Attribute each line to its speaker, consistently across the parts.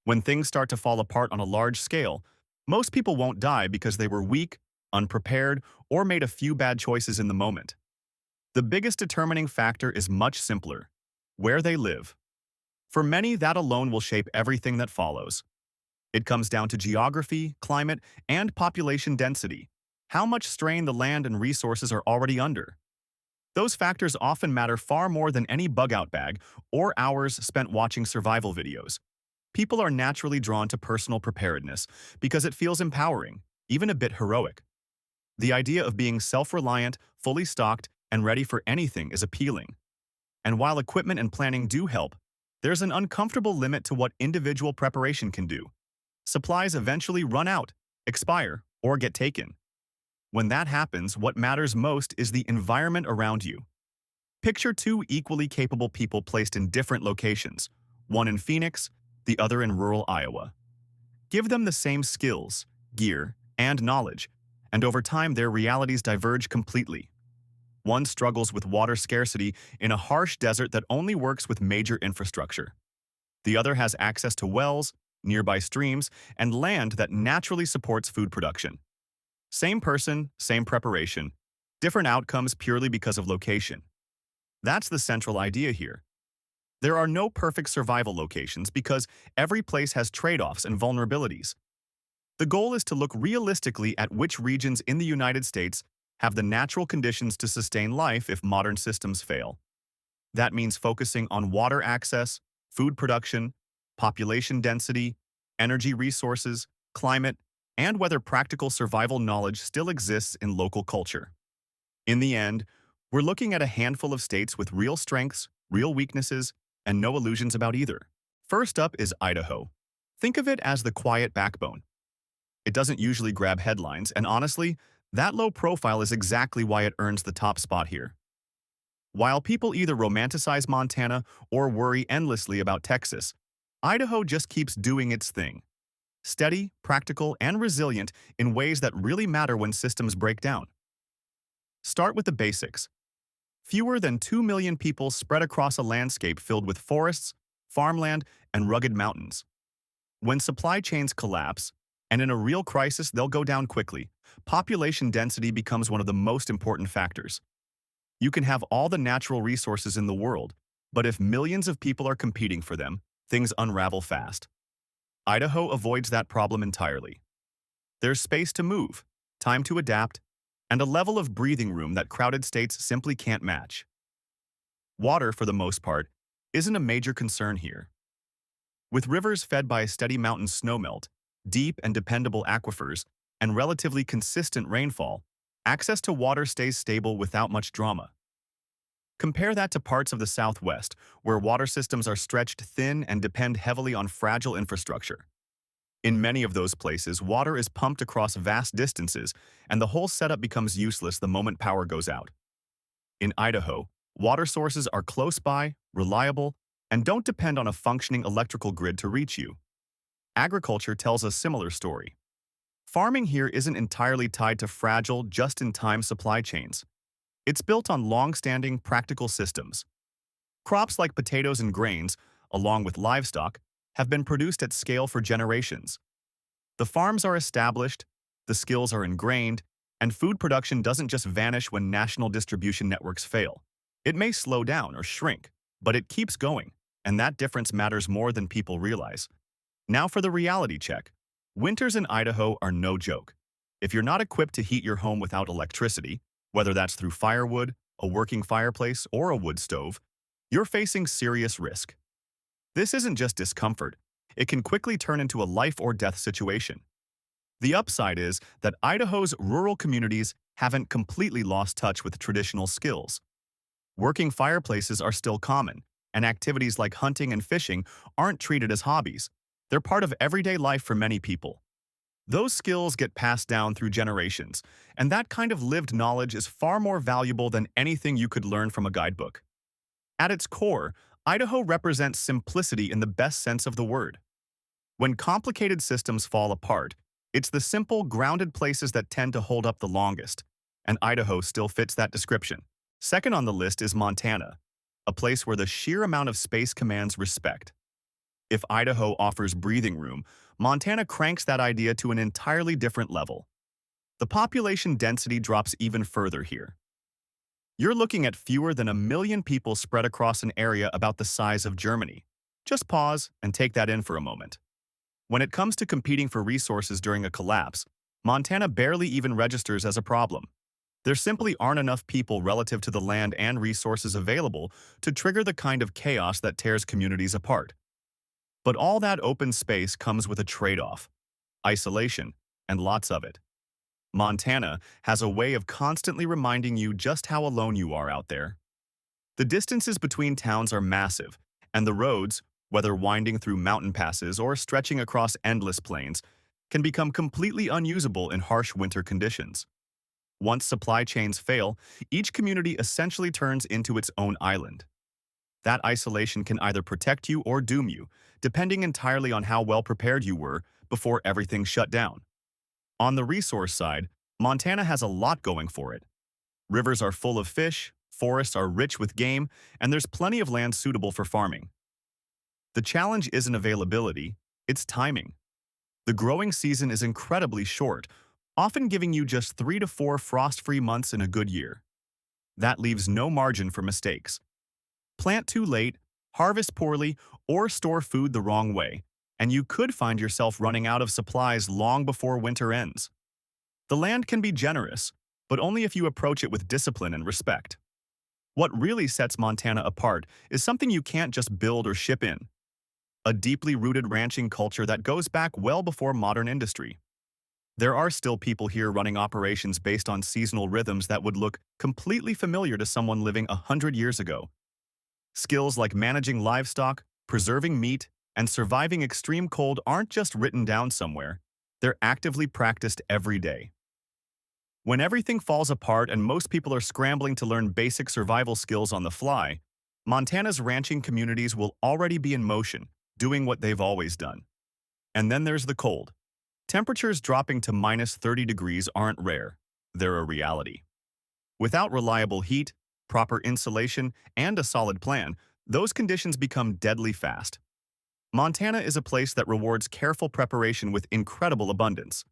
Speaker 1: When things start to fall apart on a large scale, most people won't die because they were weak, unprepared, or made a few bad choices in the moment. The biggest determining factor is much simpler: where they live. For many, that alone will shape everything that follows. It comes down to geography, climate, and population density, how much strain the land and resources are already under. Those factors often matter far more than any bug-out bag or hours spent watching survival videos. People are naturally drawn to personal preparedness because it feels empowering, even a bit heroic. The idea of being self-reliant, fully stocked, and ready for anything is appealing. And while equipment and planning do help, there's an uncomfortable limit to what individual preparation can do. Supplies eventually run out, expire, or get taken. When that happens, what matters most is the environment around you. Picture two equally capable people placed in different locations, one in Phoenix, the other in rural Iowa. Give them the same skills, gear, and knowledge, and over time their realities diverge completely. One struggles with water scarcity in a harsh desert that only works with major infrastructure. The other has access to wells, nearby streams, and land that naturally supports food production. Same person, same preparation, different outcomes purely because of location. That's the central idea here. There are no perfect survival locations because every place has trade-offs and vulnerabilities. The goal is to look realistically at which regions in the United States have the natural conditions to sustain life if modern systems fail. That means focusing on water access, food production, population density, energy resources, climate, and whether practical survival knowledge still exists in local culture. In the end, we're looking at a handful of states with real strengths, real weaknesses, and no illusions about either. First up is Idaho. Think of it as the quiet backbone. It doesn't usually grab headlines, and honestly, that low profile is exactly why it earns the top spot here. While people either romanticize Montana or worry endlessly about Texas, Idaho just keeps doing its thing. Steady, practical, and resilient in ways that really matter when systems break down. Start with the basics. Fewer than 2 million people spread across a landscape filled with forests, farmland, and rugged mountains. When supply chains collapse, and in a real crisis they'll go down quickly, population density becomes one of the most important factors. You can have all the natural resources in the world, but if millions of people are competing for them, things unravel fast. Idaho avoids that problem entirely. There's space to move, time to adapt, and a level of breathing room that crowded states simply can't match. Water, for the most part, isn't a major concern here. With rivers fed by steady mountain snowmelt, deep and dependable aquifers, and relatively consistent rainfall, access to water stays stable without much drama. Compare that to parts of the Southwest, where water systems are stretched thin and depend heavily on fragile infrastructure. In many of those places, water is pumped across vast distances, and the whole setup becomes useless the moment power goes out. In Idaho, water sources are close by, reliable, and don't depend on a functioning electrical grid to reach you. Agriculture tells a similar story. Farming here isn't entirely tied to fragile, just-in-time supply chains. It's built on long-standing, practical systems. Crops like potatoes and grains, along with livestock, have been produced at scale for generations. The farms are established, the skills are ingrained, and food production doesn't just vanish when national distribution networks fail. It may slow down or shrink, but it keeps going, and that difference matters more than people realize. Now for the reality check. Winters in Idaho are no joke. If you're not equipped to heat your home without electricity, whether that's through firewood, a working fireplace, or a wood stove, you're facing serious risk. This isn't just discomfort. It can quickly turn into a life-or-death situation. The upside is that Idaho's rural communities haven't completely lost touch with traditional skills. Working fireplaces are still common, and activities like hunting and fishing aren't treated as hobbies. They're part of everyday life for many people. Those skills get passed down through generations, and that kind of lived knowledge is far more valuable than anything you could learn from a guidebook. At its core, Idaho represents simplicity in the best sense of the word. When complicated systems fall apart, it's the simple, grounded places that tend to hold up the longest, and Idaho still fits that description. Second on the list is Montana, a place where the sheer amount of space commands respect. If Idaho offers breathing room, Montana cranks that idea to an entirely different level. The population density drops even further here. You're looking at fewer than 1 million people spread across an area about the size of Germany. Just pause and take that in for a moment. When it comes to competing for resources during a collapse, Montana barely even registers as a problem. There simply aren't enough people relative to the land and resources available to trigger the kind of chaos that tears communities apart. But all that open space comes with a trade-off: isolation, and lots of it. Montana has a way of constantly reminding you just how alone you are out there. The distances between towns are massive, and the roads, whether winding through mountain passes or stretching across endless plains, can become completely unusable in harsh winter conditions. Once supply chains fail, each community essentially turns into its own island. That isolation can either protect you or doom you, depending entirely on how well prepared you were before everything shut down. On the resource side, Montana has a lot going for it. Rivers are full of fish, forests are rich with game, and there's plenty of land suitable for farming. The challenge isn't availability, it's timing. The growing season is incredibly short, often giving you just 3 to 4 frost-free months in a good year. That leaves no margin for mistakes. Plant too late, harvest poorly, or store food the wrong way, and you could find yourself running out of supplies long before winter ends. The land can be generous, but only if you approach it with discipline and respect. What really sets Montana apart is something you can't just build or ship in: a deeply rooted ranching culture that goes back well before modern industry. There are still people here running operations based on seasonal rhythms that would look completely familiar to someone living 100 years ago. Skills like managing livestock, preserving meat, and surviving extreme cold aren't just written down somewhere, they're actively practiced every day. When everything falls apart and most people are scrambling to learn basic survival skills on the fly, Montana's ranching communities will already be in motion, doing what they've always done. And then there's the cold. Temperatures dropping to -30 degrees aren't rare, they're a reality. Without reliable heat, proper insulation, and a solid plan, those conditions become deadly fast. Montana is a place that rewards careful preparation with incredible abundance.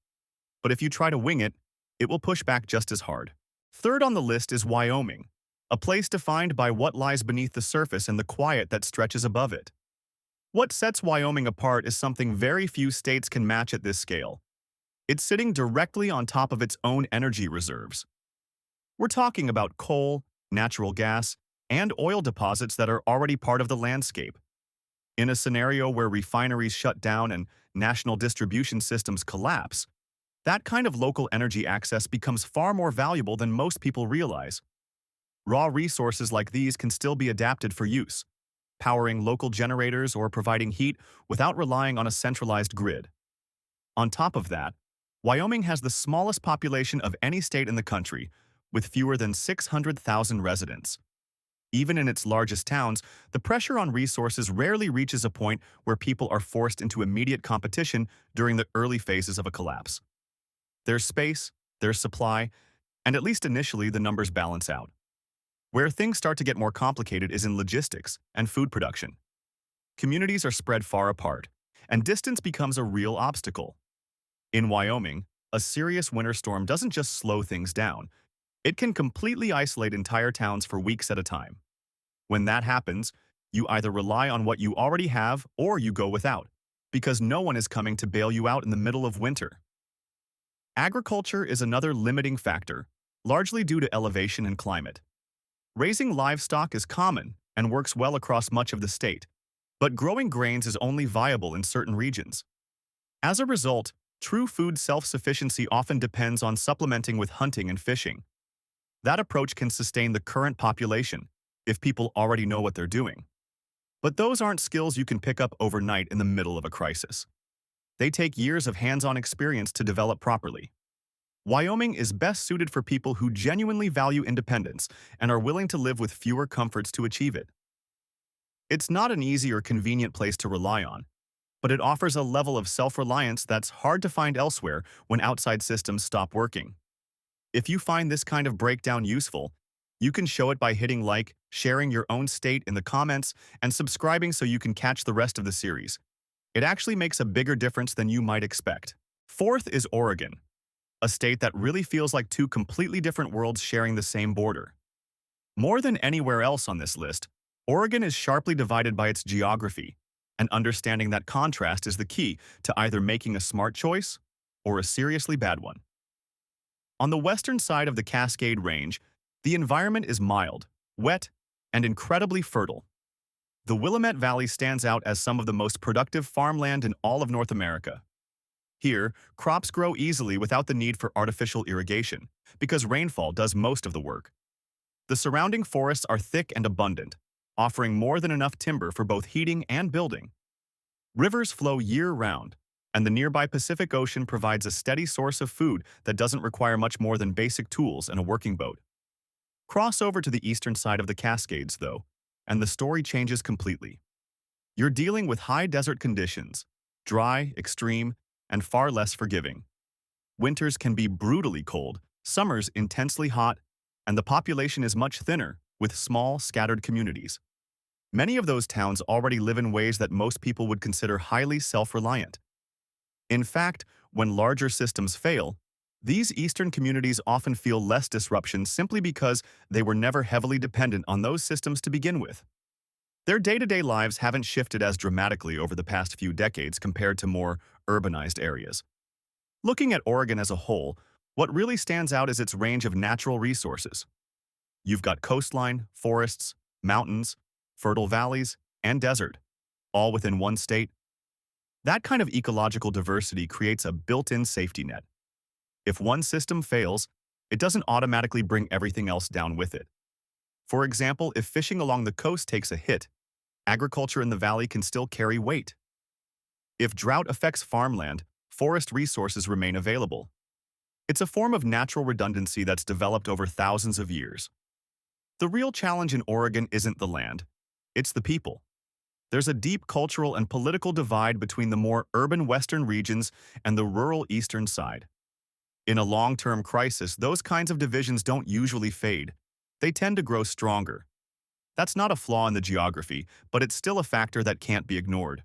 Speaker 1: But if you try to wing it, it will push back just as hard. Third on the list is Wyoming, a place defined by what lies beneath the surface and the quiet that stretches above it. What sets Wyoming apart is something very few states can match at this scale. It's sitting directly on top of its own energy reserves. We're talking about coal, natural gas, and oil deposits that are already part of the landscape. In a scenario where refineries shut down and national distribution systems collapse, that kind of local energy access becomes far more valuable than most people realize. Raw resources like these can still be adapted for use, powering local generators or providing heat without relying on a centralized grid. On top of that, Wyoming has the smallest population of any state in the country, with fewer than 600,000 residents. Even in its largest towns, the pressure on resources rarely reaches a point where people are forced into immediate competition during the early phases of a collapse. There's space, there's supply, and at least initially the numbers balance out. Where things start to get more complicated is in logistics and food production. Communities are spread far apart, and distance becomes a real obstacle. In Wyoming, a serious winter storm doesn't just slow things down, it can completely isolate entire towns for weeks at a time. When that happens, you either rely on what you already have or you go without, because no one is coming to bail you out in the middle of winter. Agriculture is another limiting factor, largely due to elevation and climate. Raising livestock is common and works well across much of the state, but growing grains is only viable in certain regions. As a result, true food self-sufficiency often depends on supplementing with hunting and fishing. That approach can sustain the current population if people already know what they're doing. But those aren't skills you can pick up overnight in the middle of a crisis. They take years of hands-on experience to develop properly. Wyoming is best suited for people who genuinely value independence and are willing to live with fewer comforts to achieve it. It's not an easy or convenient place to rely on, but it offers a level of self-reliance that's hard to find elsewhere when outside systems stop working. If you find this kind of breakdown useful, You can show it by hitting like, sharing your own state in the comments, and subscribing so you can catch the rest of the series. It actually makes a bigger difference than you might expect. Fourth is Oregon, a state that really feels like two completely different worlds sharing the same border. More than anywhere else on this list, Oregon is sharply divided by its geography, and understanding that contrast is the key to either making a smart choice or a seriously bad one. On the western side of the Cascade Range, the environment is mild, wet, and incredibly fertile. The Willamette Valley stands out as some of the most productive farmland in all of North America. Here, crops grow easily without the need for artificial irrigation, because rainfall does most of the work. The surrounding forests are thick and abundant, offering more than enough timber for both heating and building. Rivers flow year-round, and the nearby Pacific Ocean provides a steady source of food that doesn't require much more than basic tools and a working boat. Cross over to the eastern side of the Cascades, though, and the story changes completely. You're dealing with high desert conditions, dry, extreme, and far less forgiving. Winters can be brutally cold, summers intensely hot, and the population is much thinner, with small, scattered communities. Many of those towns already live in ways that most people would consider highly self-reliant. In fact, when larger systems fail, these eastern communities often feel less disruption simply because they were never heavily dependent on those systems to begin with. Their day-to-day lives haven't shifted as dramatically over the past few decades compared to more urbanized areas. Looking at Oregon as a whole, what really stands out is its range of natural resources. You've got coastline, forests, mountains, fertile valleys, and desert, all within one state. That kind of ecological diversity creates a built-in safety net. If one system fails, it doesn't automatically bring everything else down with it. For example, if fishing along the coast takes a hit, agriculture in the valley can still carry weight. If drought affects farmland, forest resources remain available. It's a form of natural redundancy that's developed over thousands of years. The real challenge in Oregon isn't the land, it's the people. There's a deep cultural and political divide between the more urban western regions and the rural eastern side. In a long-term crisis, those kinds of divisions don't usually fade. They tend to grow stronger. That's not a flaw in the geography, but it's still a factor that can't be ignored.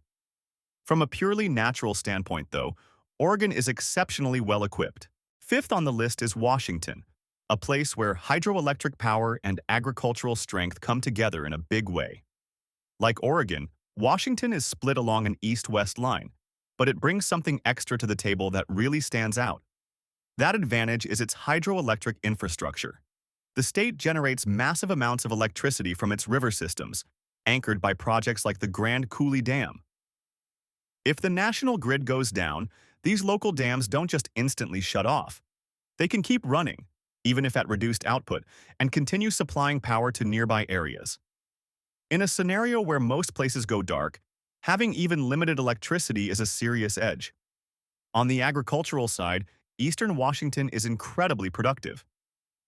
Speaker 1: From a purely natural standpoint, though, Oregon is exceptionally well-equipped. Fifth on the list is Washington, a place where hydroelectric power and agricultural strength come together in a big way. Like Oregon, Washington is split along an east-west line, but it brings something extra to the table that really stands out. That advantage is its hydroelectric infrastructure. The state generates massive amounts of electricity from its river systems, anchored by projects like the Grand Coulee Dam. If the national grid goes down, these local dams don't just instantly shut off. They can keep running, even if at reduced output, and continue supplying power to nearby areas. In a scenario where most places go dark, having even limited electricity is a serious edge. On the agricultural side, Eastern Washington is incredibly productive.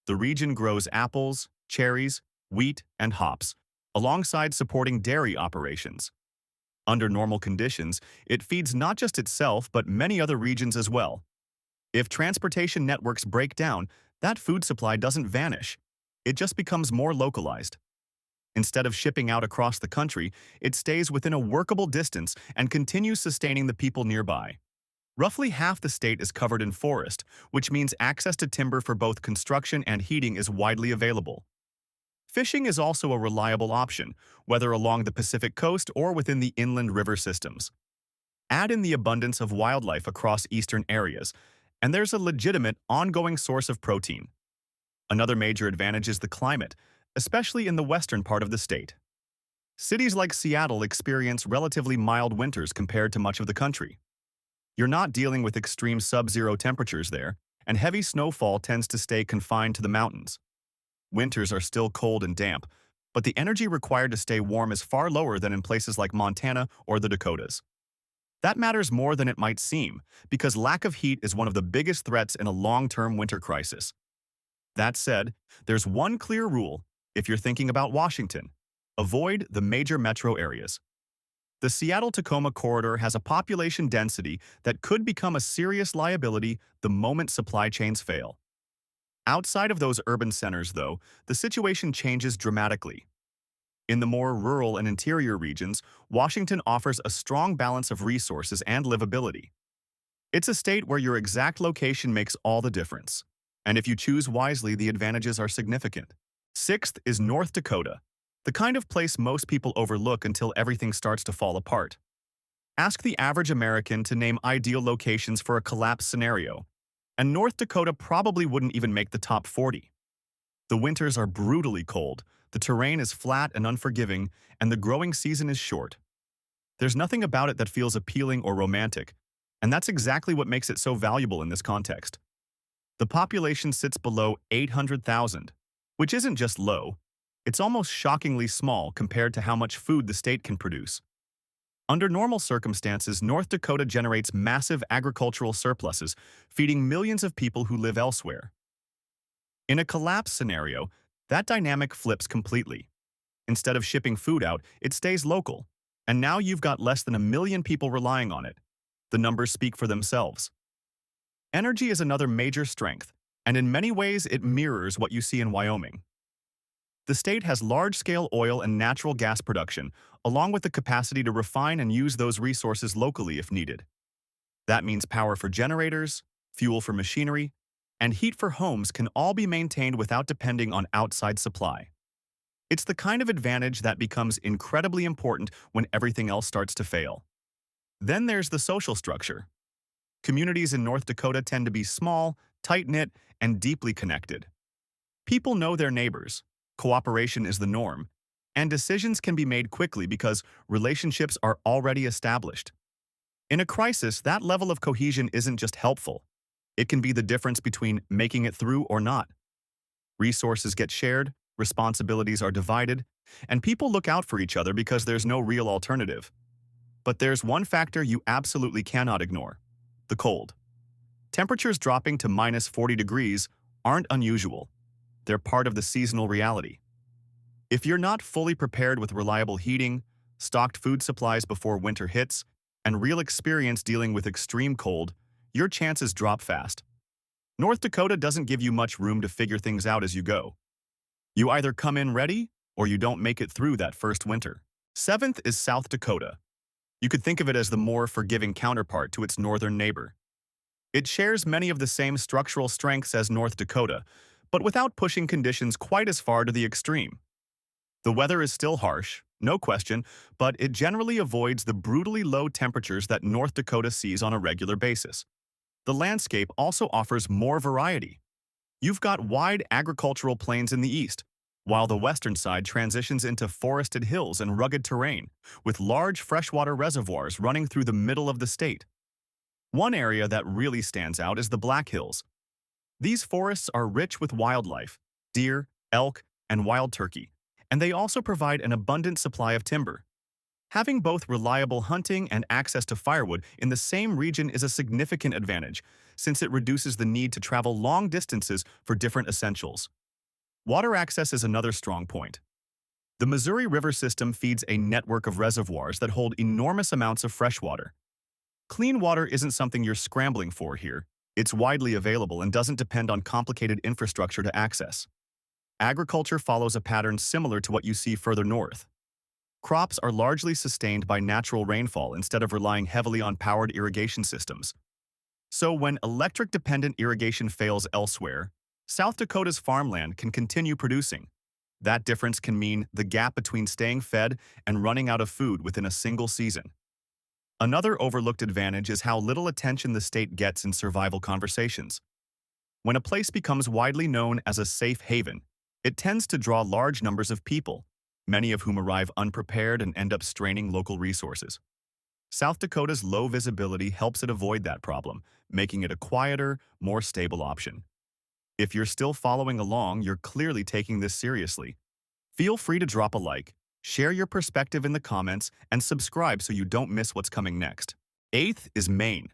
Speaker 1: The region grows apples, cherries, wheat, and hops, alongside supporting dairy operations. Under normal conditions, it feeds not just itself but many other regions as well. If transportation networks break down, that food supply doesn't vanish. It just becomes more localized. Instead of shipping out across the country, it stays within a workable distance and continues sustaining the people nearby. Roughly half the state is covered in forest, which means access to timber for both construction and heating is widely available. Fishing is also a reliable option, whether along the Pacific coast or within the inland river systems. Add in the abundance of wildlife across eastern areas, and there's a legitimate, ongoing source of protein. Another major advantage is the climate, especially in the western part of the state. Cities like Seattle experience relatively mild winters compared to much of the country. You're not dealing with extreme sub-zero temperatures there, and heavy snowfall tends to stay confined to the mountains. Winters are still cold and damp, but the energy required to stay warm is far lower than in places like Montana or the Dakotas. That matters more than it might seem, because lack of heat is one of the biggest threats in a long-term winter crisis. That said, there's one clear rule if you're thinking about Washington: avoid the major metro areas. The Seattle-Tacoma corridor has a population density that could become a serious liability the moment supply chains fail. Outside of those urban centers, though, the situation changes dramatically. In the more rural and interior regions, Washington offers a strong balance of resources and livability. It's a state where your exact location makes all the difference. And if you choose wisely, the advantages are significant. Sixth is North Dakota, the kind of place most people overlook until everything starts to fall apart. Ask the average American to name ideal locations for a collapse scenario, and North Dakota probably wouldn't even make the top 40. The winters are brutally cold, the terrain is flat and unforgiving, and the growing season is short. There's nothing about it that feels appealing or romantic, and that's exactly what makes it so valuable in this context. The population sits below 800,000, which isn't just low, it's almost shockingly small compared to how much food the state can produce. Under normal circumstances, North Dakota generates massive agricultural surpluses, feeding millions of people who live elsewhere. In a collapse scenario, that dynamic flips completely. Instead of shipping food out, it stays local, and now you've got less than 1 million people relying on it. The numbers speak for themselves. Energy is another major strength, and in many ways it mirrors what you see in Wyoming. The state has large-scale oil and natural gas production, along with the capacity to refine and use those resources locally if needed. That means power for generators, fuel for machinery, and heat for homes can all be maintained without depending on outside supply. It's the kind of advantage that becomes incredibly important when everything else starts to fail. Then there's the social structure. Communities in North Dakota tend to be small, tight-knit, and deeply connected. People know their neighbors, cooperation is the norm, and decisions can be made quickly because relationships are already established. In a crisis, that level of cohesion isn't just helpful. It can be the difference between making it through or not. Resources get shared, responsibilities are divided, and people look out for each other because there's no real alternative. But there's one factor you absolutely cannot ignore: the cold. Temperatures dropping to minus 40 degrees aren't unusual. They're part of the seasonal reality. If you're not fully prepared with reliable heating, stocked food supplies before winter hits, and real experience dealing with extreme cold, your chances drop fast. North Dakota doesn't give you much room to figure things out as you go. You either come in ready, or you don't make it through that first winter. Seventh is South Dakota. You could think of it as the more forgiving counterpart to its northern neighbor. It shares many of the same structural strengths as North Dakota, but without pushing conditions quite as far to the extreme. The weather is still harsh, no question, but it generally avoids the brutally low temperatures that North Dakota sees on a regular basis. The landscape also offers more variety. You've got wide agricultural plains in the east, while the western side transitions into forested hills and rugged terrain, with large freshwater reservoirs running through the middle of the state. One area that really stands out is the Black Hills. These forests are rich with wildlife, deer, elk, and wild turkey, and they also provide an abundant supply of timber. Having both reliable hunting and access to firewood in the same region is a significant advantage, since it reduces the need to travel long distances for different essentials. Water access is another strong point. The Missouri River system feeds a network of reservoirs that hold enormous amounts of fresh water. Clean water isn't something you're scrambling for here. It's widely available and doesn't depend on complicated infrastructure to access. Agriculture follows a pattern similar to what you see further north. Crops are largely sustained by natural rainfall instead of relying heavily on powered irrigation systems. So when electric-dependent irrigation fails elsewhere, South Dakota's farmland can continue producing. That difference can mean the gap between staying fed and running out of food within a single season. Another overlooked advantage is how little attention the state gets in survival conversations. When a place becomes widely known as a safe haven, it tends to draw large numbers of people, many of whom arrive unprepared and end up straining local resources. South Dakota's low visibility helps it avoid that problem, making it a quieter, more stable option. If you're still following along, you're clearly taking this seriously. Feel free to drop a like, share your perspective in the comments, and subscribe so you don't miss what's coming next. Eighth is Maine,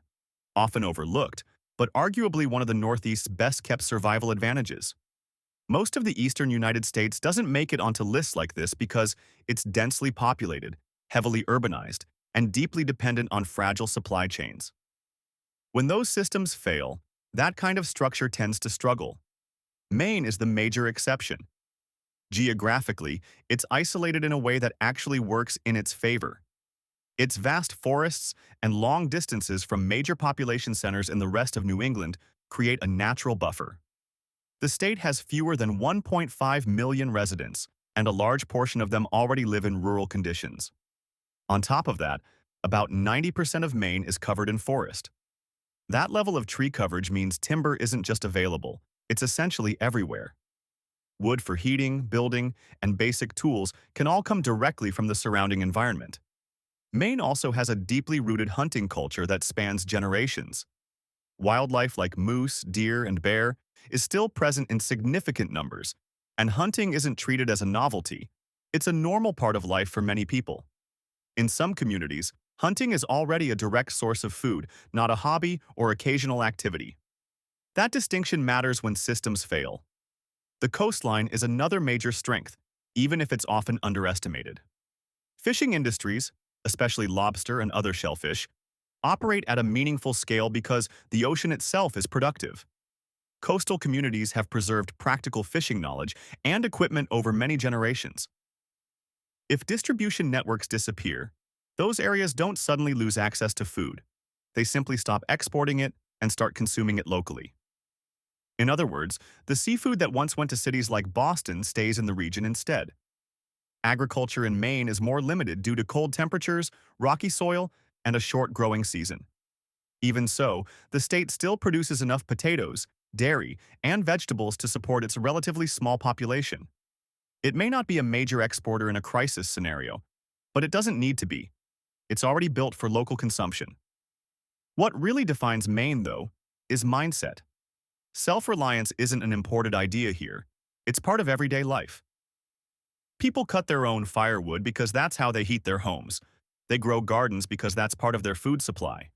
Speaker 1: often overlooked, but arguably one of the Northeast's best-kept survival advantages. Most of the eastern United States doesn't make it onto lists like this because it's densely populated, heavily urbanized, and deeply dependent on fragile supply chains. When those systems fail, that kind of structure tends to struggle. Maine is the major exception. Geographically, it's isolated in a way that actually works in its favor. Its vast forests and long distances from major population centers in the rest of New England create a natural buffer. The state has fewer than 1.5 million residents, and a large portion of them already live in rural conditions. On top of that, about 90% of Maine is covered in forest. That level of tree coverage means timber isn't just available, it's essentially everywhere. Wood for heating, building, and basic tools can all come directly from the surrounding environment. Maine also has a deeply rooted hunting culture that spans generations. Wildlife like moose, deer, and bear is still present in significant numbers, and hunting isn't treated as a novelty. It's a normal part of life for many people. In some communities, hunting is already a direct source of food, not a hobby or occasional activity. That distinction matters when systems fail. The coastline is another major strength, even if it's often underestimated. Fishing industries, especially lobster and other shellfish, operate at a meaningful scale because the ocean itself is productive. Coastal communities have preserved practical fishing knowledge and equipment over many generations. If distribution networks disappear, those areas don't suddenly lose access to food. They simply stop exporting it and start consuming it locally. In other words, the seafood that once went to cities like Boston stays in the region instead. Agriculture in Maine is more limited due to cold temperatures, rocky soil, and a short growing season. Even so, the state still produces enough potatoes, dairy, and vegetables to support its relatively small population. It may not be a major exporter in a crisis scenario, but it doesn't need to be. It's already built for local consumption. What really defines Maine, though, is mindset. Self-reliance isn't an imported idea here. It's part of everyday life. People cut their own firewood because that's how they heat their homes. They grow gardens because that's part of their food supply.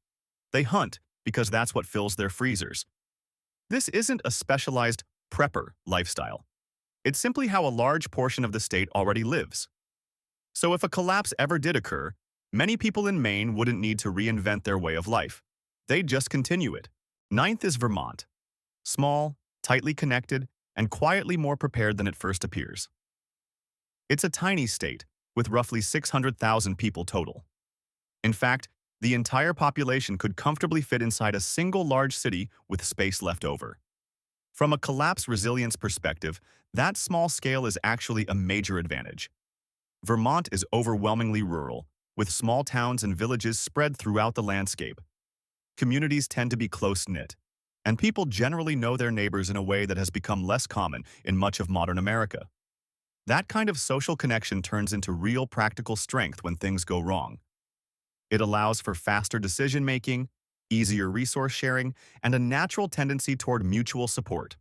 Speaker 1: They hunt because that's what fills their freezers. This isn't a specialized prepper lifestyle. It's simply how a large portion of the state already lives. So if a collapse ever did occur, many people in Maine wouldn't need to reinvent their way of life. They'd just continue it. Ninth is Vermont. Small, tightly connected, and quietly more prepared than it first appears. It's a tiny state, with roughly 600,000 people total. In fact, the entire population could comfortably fit inside a single large city with space left over. From a collapse resilience perspective, that small scale is actually a major advantage. Vermont is overwhelmingly rural, with small towns and villages spread throughout the landscape. Communities tend to be close-knit, and people generally know their neighbors in a way that has become less common in much of modern America. That kind of social connection turns into real practical strength when things go wrong. It allows for faster decision-making, easier resource sharing, and a natural tendency toward mutual support.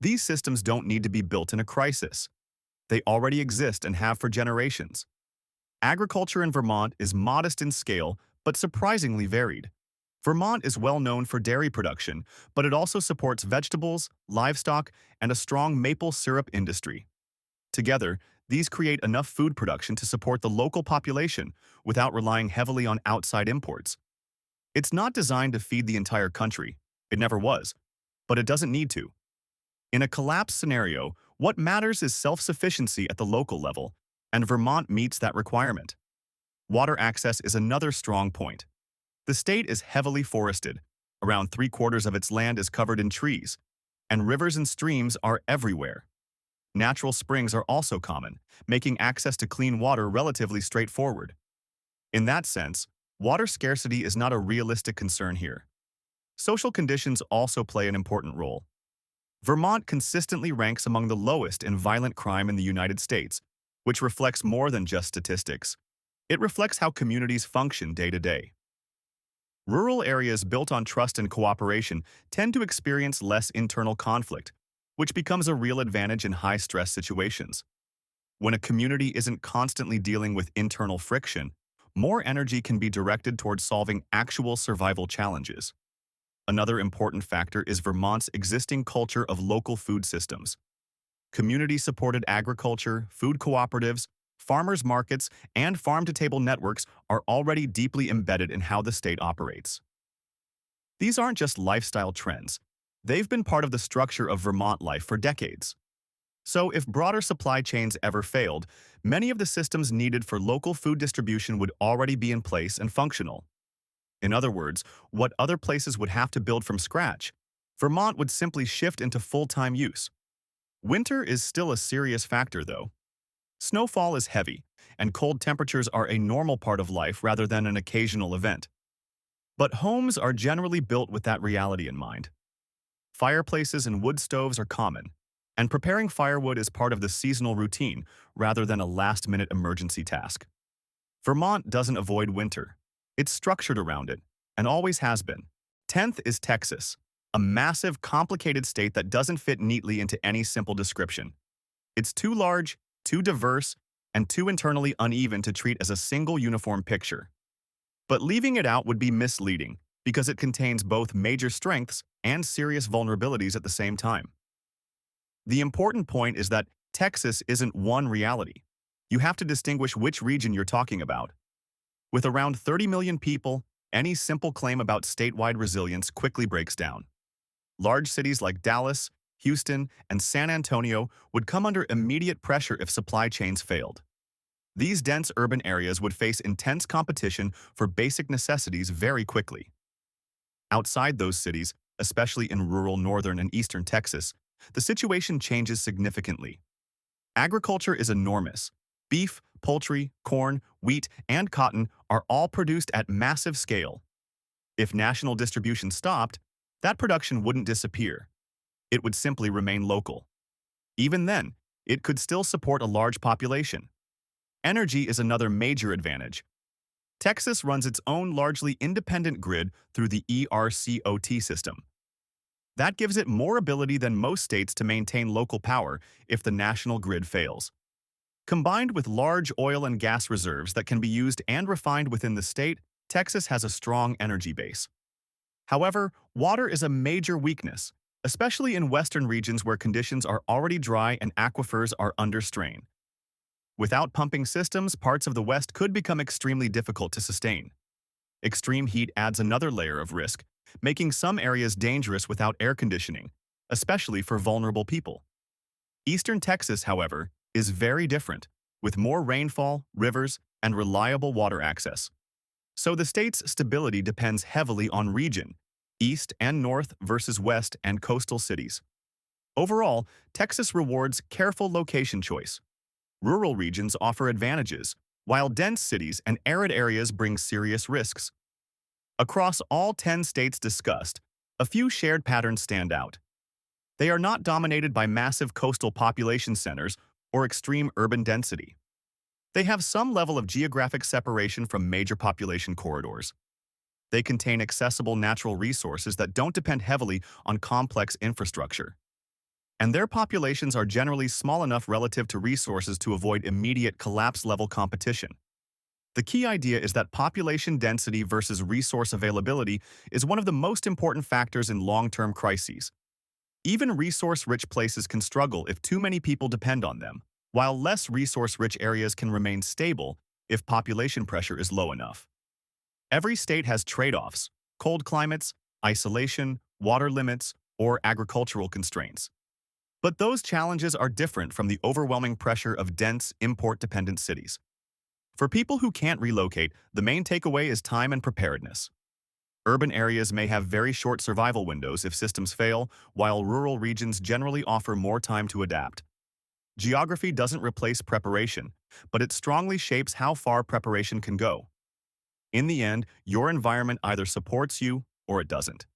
Speaker 1: These systems don't need to be built in a crisis. They already exist and have for generations. Agriculture in Vermont is modest in scale, but surprisingly varied. Vermont is well known for dairy production, but it also supports vegetables, livestock, and a strong maple syrup industry. Together, these create enough food production to support the local population without relying heavily on outside imports. It's not designed to feed the entire country. It never was. But it doesn't need to. In a collapse scenario, what matters is self-sufficiency at the local level, and Vermont meets that requirement. Water access is another strong point. The state is heavily forested. Around 3/4 of its land is covered in trees, and rivers and streams are everywhere. Natural springs are also common, making access to clean water relatively straightforward. In that sense, water scarcity is not a realistic concern here. Social conditions also play an important role. Vermont consistently ranks among the lowest in violent crime in the United States, which reflects more than just statistics. It reflects how communities function day to day. Rural areas built on trust and cooperation tend to experience less internal conflict, which becomes a real advantage in high-stress situations. When a community isn't constantly dealing with internal friction, more energy can be directed towards solving actual survival challenges. Another important factor is Vermont's existing culture of local food systems. Community-supported agriculture, food cooperatives, farmers markets, and farm-to-table networks are already deeply embedded in how the state operates. These aren't just lifestyle trends. They've been part of the structure of Vermont life for decades. So if broader supply chains ever failed, many of the systems needed for local food distribution would already be in place and functional. In other words, what other places would have to build from scratch, Vermont would simply shift into full-time use. Winter is still a serious factor, though. Snowfall is heavy, and cold temperatures are a normal part of life rather than an occasional event. But homes are generally built with that reality in mind. Fireplaces and wood stoves are common, and preparing firewood is part of the seasonal routine rather than a last-minute emergency task. Vermont doesn't avoid winter. It's structured around it, and always has been. 10th is Texas, a massive, complicated state that doesn't fit neatly into any simple description. It's too large, too diverse, and too internally uneven to treat as a single uniform picture. But leaving it out would be misleading, because it contains both major strengths and serious vulnerabilities at the same time. The important point is that Texas isn't one reality. You have to distinguish which region you're talking about. With around 30 million people, any simple claim about statewide resilience quickly breaks down. Large cities like Dallas, Houston, and San Antonio would come under immediate pressure if supply chains failed. These dense urban areas would face intense competition for basic necessities very quickly. Outside those cities, especially in rural northern and eastern Texas, the situation changes significantly. Agriculture is enormous. Beef, poultry, corn, wheat, and cotton are all produced at massive scale. If national distribution stopped, that production wouldn't disappear. It would simply remain local. Even then, it could still support a large population. Energy is another major advantage. Texas runs its own largely independent grid through the ERCOT system. That gives it more ability than most states to maintain local power if the national grid fails. Combined with large oil and gas reserves that can be used and refined within the state, Texas has a strong energy base. However, water is a major weakness, especially in western regions where conditions are already dry and aquifers are under strain. Without pumping systems, parts of the West could become extremely difficult to sustain. Extreme heat adds another layer of risk, making some areas dangerous without air conditioning, especially for vulnerable people. Eastern Texas, however, is very different, with more rainfall, rivers, and reliable water access. So the state's stability depends heavily on region, east and north versus west and coastal cities. Overall, Texas rewards careful location choice. Rural regions offer advantages, while dense cities and arid areas bring serious risks. Across all 10 states discussed, a few shared patterns stand out. They are not dominated by massive coastal population centers or extreme urban density. They have some level of geographic separation from major population corridors. They contain accessible natural resources that don't depend heavily on complex infrastructure. And their populations are generally small enough relative to resources to avoid immediate collapse-level competition. The key idea is that population density versus resource availability is one of the most important factors in long-term crises. Even resource-rich places can struggle if too many people depend on them, while less resource-rich areas can remain stable if population pressure is low enough. Every state has trade-offs: cold climates, isolation, water limits, or agricultural constraints. But those challenges are different from the overwhelming pressure of dense, import-dependent cities. For people who can't relocate, the main takeaway is time and preparedness. Urban areas may have very short survival windows if systems fail, while rural regions generally offer more time to adapt. Geography doesn't replace preparation, but it strongly shapes how far preparation can go. In the end, your environment either supports you or it doesn't.